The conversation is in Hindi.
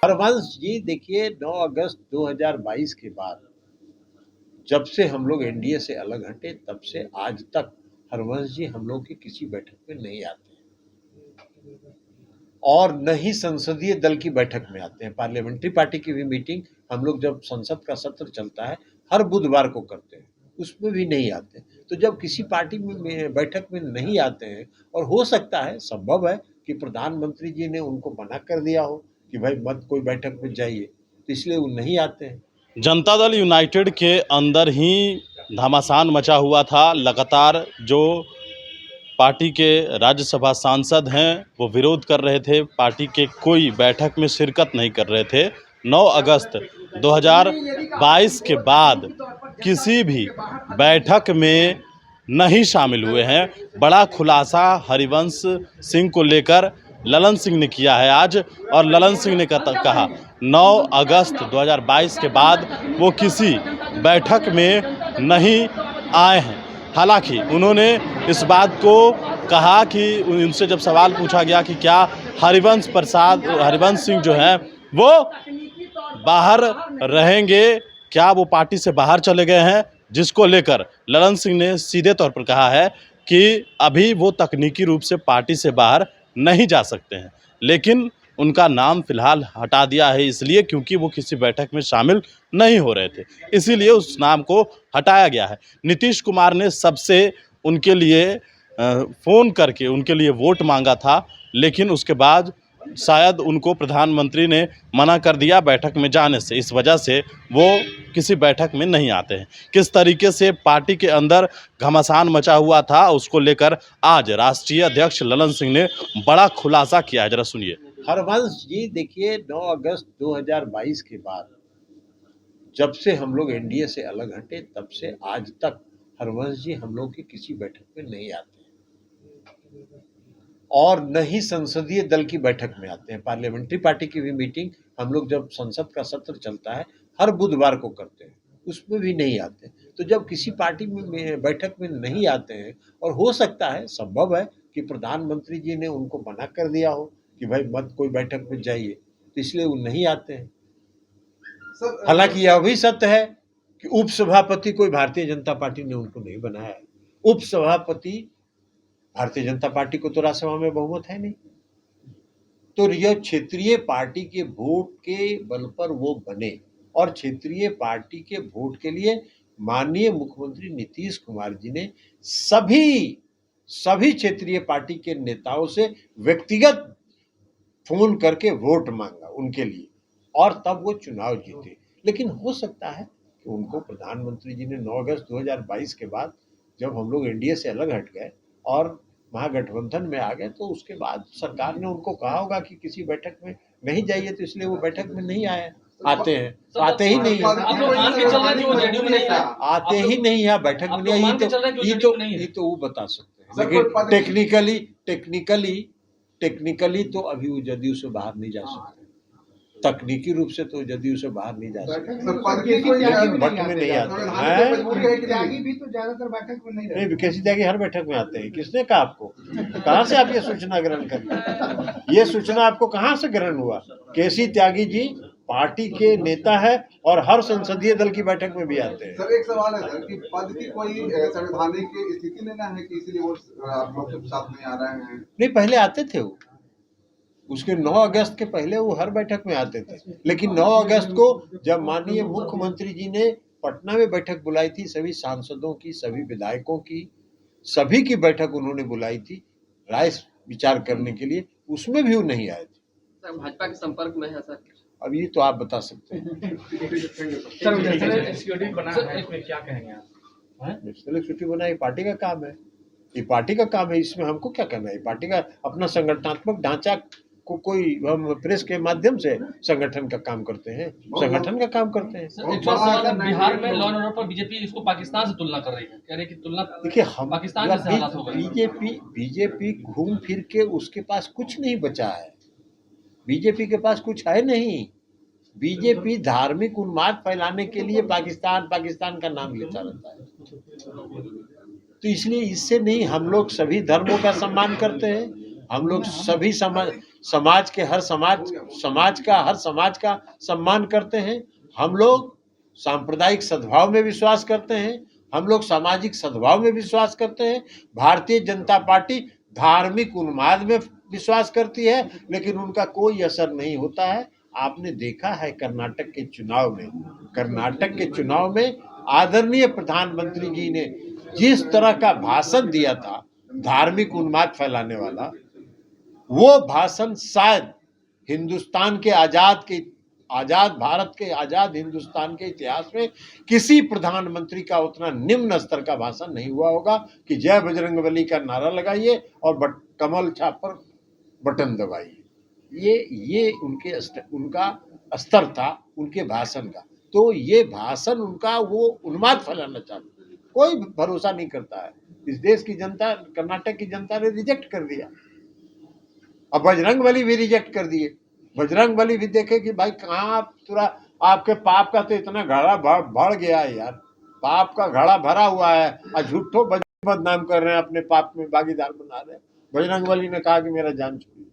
हरवंश जी देखिए 9 अगस्त 2022 के बाद जब से हम लोग एनडीए से अलग हटे तब से आज तक हरवंश जी हम लोग की किसी बैठक में नहीं आते और न ही संसदीय दल की बैठक में आते हैं। पार्लियामेंट्री पार्टी की भी मीटिंग हम लोग जब संसद का सत्र चलता है हर बुधवार को करते हैं, उसमें भी नहीं आते। तो जब किसी पार्टी में बैठक में नहीं आते हैं और हो सकता है संभव है कि प्रधानमंत्री जी ने उनको मना कर दिया हो कि भाई मत कोई बैठक में जाइए, तो इसलिए वो नहीं आते हैं। जनता दल यूनाइटेड के अंदर ही घमासान मचा हुआ था। लगातार जो पार्टी के राज्यसभा सांसद हैं वो विरोध कर रहे थे, पार्टी के कोई बैठक में शिरकत नहीं कर रहे थे। 9 अगस्त 2022 के बाद किसी भी बैठक में नहीं शामिल हुए हैं। बड़ा खुलासा हरिवंश सिंह को लेकर ललन सिंह ने किया है आज, और ललन सिंह ने कहा 9 अगस्त 2022 के बाद वो किसी बैठक में नहीं आए हैं। हालांकि उन्होंने इस बात को कहा कि उनसे जब सवाल पूछा गया कि क्या हरिवंश सिंह जो हैं वो बाहर रहेंगे, क्या वो पार्टी से बाहर चले गए हैं, जिसको लेकर ललन सिंह ने सीधे तौर पर कहा है कि अभी वो तकनीकी रूप से पार्टी से बाहर नहीं जा सकते हैं, लेकिन उनका नाम फिलहाल हटा दिया है इसलिए क्योंकि वो किसी बैठक में शामिल नहीं हो रहे थे, इसीलिए उस नाम को हटाया गया है। नीतीश कुमार ने सबसे उनके लिए फ़ोन करके उनके लिए वोट मांगा था, लेकिन उसके बाद शायद उनको प्रधानमंत्री ने मना कर दिया बैठक में जाने से, इस वजह से वो किसी बैठक में नहीं आते हैं। किस तरीके से पार्टी के अंदर घमासान मचा हुआ था उसको लेकर आज राष्ट्रीय अध्यक्ष ललन सिंह ने बड़ा खुलासा किया है, जरा सुनिए। हरवंश जी देखिए 9 अगस्त 2022 के बाद जब से हम लोग एनडीए से अलग हटे तब से आज तक हरवंश जी हम लोग की किसी बैठक में नहीं आते और न ही संसदीय दल की बैठक में आते हैं। पार्लियामेंट्री पार्टी की भी मीटिंग हम लोग जब संसद का सत्र चलता है हर बुधवार को करते हैं, उसमें भी नहीं आते। तो जब किसी पार्टी में बैठक में नहीं आते हैं और हो सकता है संभव है कि प्रधानमंत्री जी ने उनको मना कर दिया हो कि भाई मत कोई बैठक में जाइए, तो इसलिए वो नहीं आते हैं। हालांकि यह भी सत्य है कि उपसभापति कोई भारतीय जनता पार्टी ने उनको नहीं बनाया है। उपसभापति भारतीय जनता पार्टी को तो राज्यसभा में बहुमत है नहीं, तो यह क्षेत्रीय पार्टी के वोट के बल पर वो बने और क्षेत्रीय पार्टी के वोट के लिए माननीय मुख्यमंत्री नीतीश कुमार जी ने सभी क्षेत्रीय पार्टी के नेताओं से व्यक्तिगत फोन करके वोट मांगा उनके लिए और तब वो चुनाव जीते। लेकिन हो सकता है कि उनको प्रधानमंत्री जी ने 9 अगस्त 2022 के बाद जब हम लोग एनडीए से अलग हट गए और महागठबंधन में आ गए तो उसके बाद सरकार ने उनको कहा होगा कि किसी बैठक में नहीं जाइए, तो इसलिए वो बैठक में नहीं आते हैं। तो आते ही नहीं है बैठक में नहीं, ये तो वो बता सकते हैं, लेकिन टेक्निकली तो अभी वो जदयू से बाहर नहीं जा सकते। तकनीकी रूप से तो जदयू से बाहर नहीं जा सकते, लेकिन बैठक में नहीं आते हैं। त्यागी भी तो ज्यादातर बैठक में नहीं, विकेश त्यागी हर बैठक में आते हैं। किसने कहा आपको? कहाँ से आप ये सूचना ग्रहण करते? ये सूचना आपको कहाँ से ग्रहण हुआ? केसी त्यागी जी पार्टी के नेता है और हर संसदीय दल की बैठक में भी आते हैं। सर एक सवाल है सर कि पद की कोई संवैधानिक स्थिति नहीं ना है कि इसलिए वो आप लोग के साथ नहीं आ रहे हैं? नहीं, पहले आते थे वो, उसके 9 अगस्त के पहले वो हर बैठक में आते थे, लेकिन 9 अगस्त को जब माननीय मुख्यमंत्री जी ने पटना में बैठक बुलाई थी, सभी सांसदों की, सभी विधायकों की, सभी की बैठक उन्होंने बुलाई थी राय विचार करने के लिए, उसमें भी वो नहीं आए थे। भाजपा के संपर्क में है सर? अब ये तो आप बता सकते हैं। सिक्योरिटी बना है, इसमें क्या कहेंगे आप? नेशनल एक्सिक्यूटिव बना, ये पार्टी का काम है, ये पार्टी का काम है, इसमें हमको क्या करना है? पार्टी का अपना संगठनात्मक ढांचा को कोई हम प्रेस के माध्यम से संगठन का काम करते हैं, संगठन का काम करते हैं। बिहार में लॉ एंड ऑर्डर पर बीजेपी इसको पाकिस्तान से तुलना कर रही है, कह रही कि तुलना देखिए हम पाकिस्तान जैसे हालात हो गए। बीजेपी घूम फिर के उसके पास कुछ नहीं बचा है, बीजेपी के पास कुछ है नहीं। बीजेपी धार्मिक उन्माद फैलाने के लिए पाकिस्तान का नाम लेता रहता है, तो इसलिए इससे नहीं, हम लोग सभी धर्मों का सम्मान करते हैं, हम लोग सभी समाज के हर समाज का सम्मान करते हैं। हम लोग सांप्रदायिक सद्भाव में विश्वास करते हैं। हम लोग सामाजिक सद्भाव में विश्वास करते हैं। भारतीय जनता पार्टी धार्मिक उन्माद में विश्वास करती है, लेकिन उनका कोई असर नहीं होता है। आपने देखा है कर्नाटक के चुनाव में आदरणीय प्रधानमंत्री जी ने जिस तरह का भाषण दिया था धार्मिक उन्माद फैलाने वाला, वो भाषण शायद हिंदुस्तान के आजाद भारत के आजाद हिंदुस्तान के इतिहास में किसी प्रधानमंत्री का उतना निम्न स्तर का भाषण नहीं हुआ होगा कि जय बजरंगबली का नारा लगाइए और कमल छाप पर बटन दबाइए। ये उनका स्तर था उनके भाषण का। तो ये भाषण उनका वो उन्माद फैलाना चाहता, कोई भरोसा नहीं करता है। इस देश की जनता, कर्नाटक की जनता ने रिजेक्ट कर दिया। अब बजरंगबली भी रिजेक्ट कर दिए। बजरंगबली भी देखे कि भाई कहाँ पूरा आपके पाप का तो इतना घड़ा बढ़ गया है यार, पाप का घड़ा भरा हुआ है और झूठो बदनाम कर रहे हैं, अपने पाप में भागीदार बना रहे हैं। बजरंगबली ने कहा कि मेरा जान छोड़िए।